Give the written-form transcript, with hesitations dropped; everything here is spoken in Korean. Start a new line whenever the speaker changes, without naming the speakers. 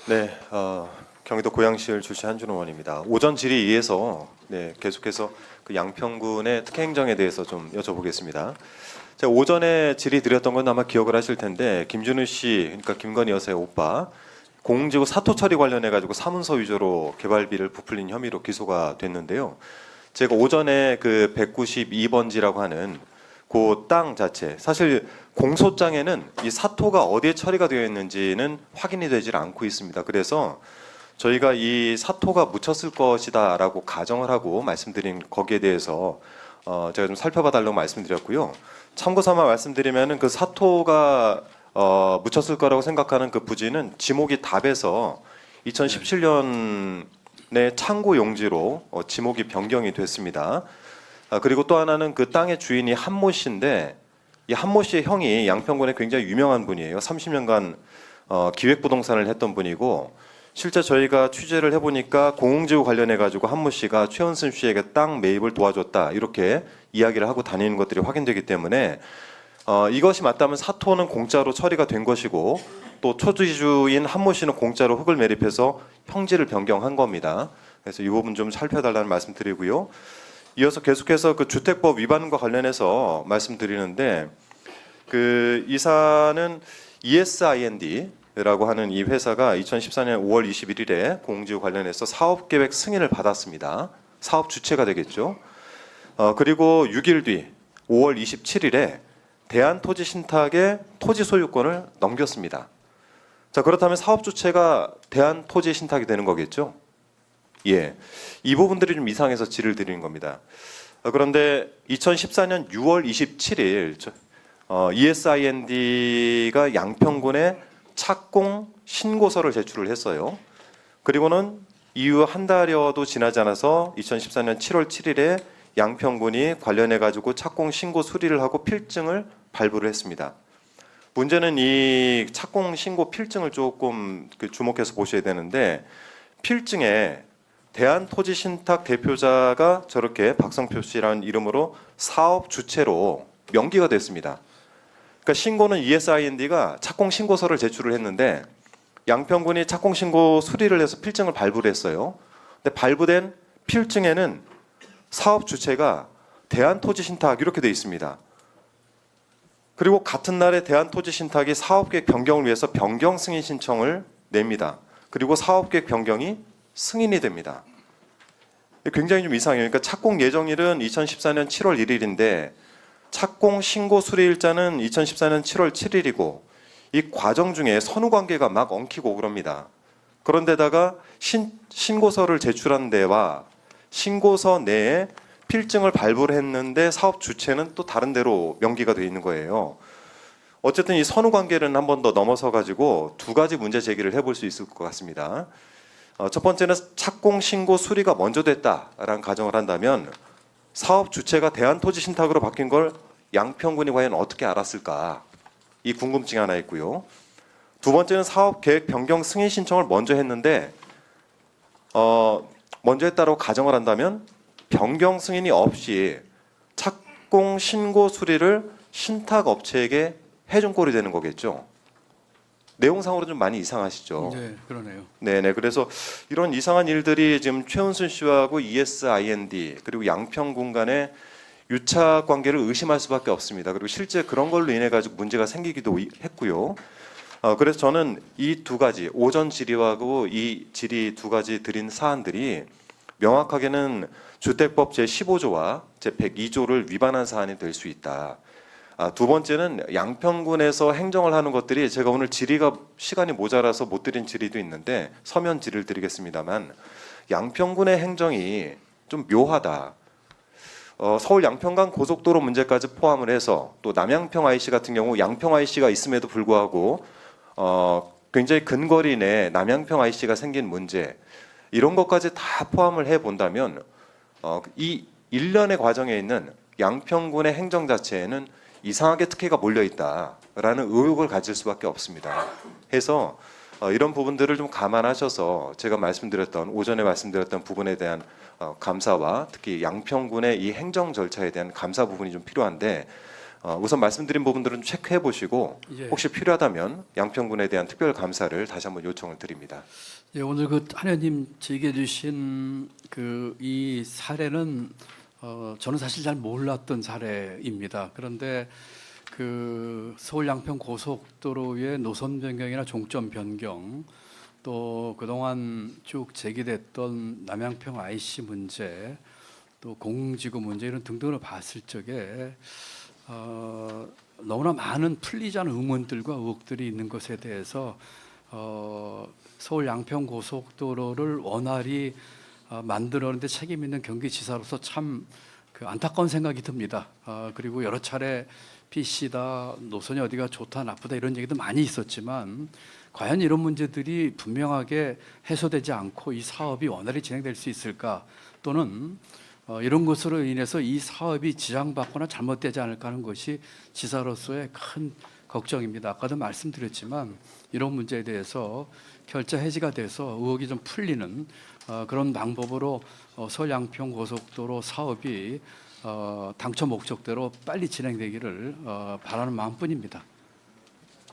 네, 경기도 고양시를 출신 한준호 의원입니다. 오전 질의에서 계속해서 그 양평군의 특혜행정에 대해서 좀 여쭤보겠습니다. 제가 오전에 질의 드렸던 건 아마 기억을 하실 텐데 김준우 씨, 그러니까 김건희 여사의 오빠 공공지구 사토 처리 관련해 가지고 사문서 위조로 개발비를 부풀린 혐의로 기소가 됐는데요. 제가 오전에 그 192번지라고 하는 그 땅 자체, 사실 공소장에는 이 사토가 어디에 처리가 되어 있는지는 확인이 되질 않고 있습니다. 그래서 저희가 이 사토가 묻혔을 것이다라고 가정을 하고 말씀드린 거기에 대해서 제가 좀 살펴봐 달라고 말씀드렸고요. 참고 삼아 말씀드리면은 그 사토가 묻혔을 거라고 생각하는 그 부지는 지목이 답에서 2017년에 창고 용지로 지목이 변경이 됐습니다. 그리고 또 하나는 그 땅의 주인이 한모 씨인데 이 한모 씨의 형이 양평군에 굉장히 유명한 분이에요. 30년간 기획부동산을 했던 분이고 실제 저희가 취재를 해보니까 공공지구 관련해 가지고 한모 씨가 최은순 씨에게 땅 매입을 도와줬다 이렇게 이야기를 하고 다니는 것들이 확인되기 때문에 이것이 맞다면 사토는 공짜로 처리가 된 것이고 또 초지주인 한모 씨는 공짜로 흙을 매립해서 형지를 변경한 겁니다. 그래서 이 부분 좀 살펴달라는 말씀드리고요. 이어서 계속해서 그 주택법 위반과 관련해서 말씀드리는데 그 이사는 ESIND라고 하는 이 회사가 2014년 5월 21일에 공공지구 관련해서 사업계획 승인을 받았습니다. 사업 주체가 되겠죠. 그리고 6일 뒤 5월 27일에 대한토지신탁에 토지 소유권을 넘겼습니다. 자, 그렇다면 사업 주체가 대한토지신탁이 되는 거겠죠. 예, 이 부분들이 좀 이상해서 질의를 드리는 겁니다. 그런데 2014년 6월 27일 ESIND가 양평군에 착공 신고서를 제출을 했어요. 그리고는 이후 한 달여도 지나지 않아서 2014년 7월 7일에 양평군이 관련해 가지고 착공 신고 수리를 하고 필증을 발부를 했습니다. 문제는 이 착공 신고 필증을 조금 주목해서 보셔야 되는데 필증에 대한토지신탁 대표자가 저렇게 박성표 씨라는 이름으로 사업 주체로 명기가 됐습니다. 그러니까 신고는 ESIND가 착공 신고서를 제출을 했는데 양평군이 착공 신고 수리를 해서 필증을 발부를 했어요. 근데 발부된 필증에는 사업 주체가 대한토지신탁 이렇게 돼 있습니다. 그리고 같은 날에 대한토지신탁이 사업계획 변경을 위해서 변경 승인 신청을 냅니다. 그리고 사업계획 변경이 승인이 됩니다. 굉장히 좀 이상해요. 그러니까 착공 예정일은 2014년 7월 1일인데 착공 신고 수리일자는 2014년 7월 7일이고 이 과정 중에 선후 관계가 막 엉키고 그럽니다. 그런데다가 신고서를 제출한 데와 신고서 내에 필증을 발부를 했는데 사업 주체는 또 다른 데로 명기가 되어 있는 거예요. 어쨌든 이 선후 관계는 한 번 더 넘어서 가지고 두 가지 문제 제기를 해볼 수 있을 것 같습니다. 첫 번째는 착공 신고 수리가 먼저 됐다라는 가정을 한다면 사업 주체가 대한토지신탁으로 바뀐 걸 양평군이 과연 어떻게 알았을까? 이 궁금증이 하나 있고요. 두 번째는 사업 계획 변경 승인 신청을 먼저 했는데 먼저 했다고 가정을 한다면 변경 승인이 없이 착공 신고 수리를 신탁 업체에게 해준 꼴이 되는 거겠죠. 내용상으로 좀 많이 이상하시죠.
네, 그러네요.
네네. 그래서 이런 이상한 일들이 지금 최은순 씨하고 ESIND 그리고 양평군 간의 유착 관계를 의심할 수밖에 없습니다. 그리고 실제 그런 걸로 인해 가지고 문제가 생기기도 했고요. 그래서 저는 이 두 가지 오전 질의하고 이 질의 두 가지 드린 사안들이 명확하게는 주택법 제15조와 제102조를 위반한 사안이 될 수 있다. 두 번째는 양평군에서 행정을 하는 것들이 제가 오늘 질의가 시간이 모자라서 못 드린 질의도 있는데 서면 질의를 드리겠습니다만 양평군의 행정이 좀 묘하다. 서울 양평간 고속도로 문제까지 포함을 해서 또 남양평 IC 같은 경우 양평 IC가 있음에도 불구하고 굉장히 근거리 내 남양평 IC가 생긴 문제 이런 것까지 다 포함을 해본다면 이 일련의 과정에 있는 양평군의 행정 자체에는 이상하게 특혜가 몰려있다라는 의혹을 가질 수밖에 없습니다. 해서 이런 부분들을 좀 감안하셔서 제가 오전에 말씀드렸던 부분에 대한 감사와 특히 양평군의 이 행정 절차에 대한 감사 부분이 좀 필요한데 우선 말씀드린 부분들은 체크해 보시고
예.
혹시 필요하다면 양평군에 대한 특별 감사를 다시 한번 요청을 드립니다.
예, 오늘 그 하느님 제기해 주신 그 이 사례는 저는 사실 잘 몰랐던 사례입니다. 그런데 그 서울 양평 고속도로의 노선 변경이나 종점 변경, 또 그동안 쭉 제기됐던 남양평 IC 문제, 또 공공지구 문제 이런 등등을 봤을 적에 너무나 많은 풀리지 않은 의문들과 의혹들이 있는 것에 대해서 서울 양평 고속도로를 원활히 만들었는데 책임 있는 경기지사로서 참 그 안타까운 생각이 듭니다. 그리고 여러 차례 PC다, 노선이 어디가 좋다 나쁘다 이런 얘기도 많이 있었지만 과연 이런 문제들이 분명하게 해소되지 않고 이 사업이 원활히 진행될 수 있을까, 또는 이런 것으로 인해서 이 사업이 지장받거나 잘못되지 않을까 하는 것이 지사로서의 큰 걱정입니다. 아까도 말씀드렸지만 이런 문제에 대해서 결자 해지가 돼서 의혹이 좀 풀리는 그런 방법으로 서울 양평 고속도로 사업이 당초 목적대로 빨리 진행되기를 바라는 마음뿐입니다.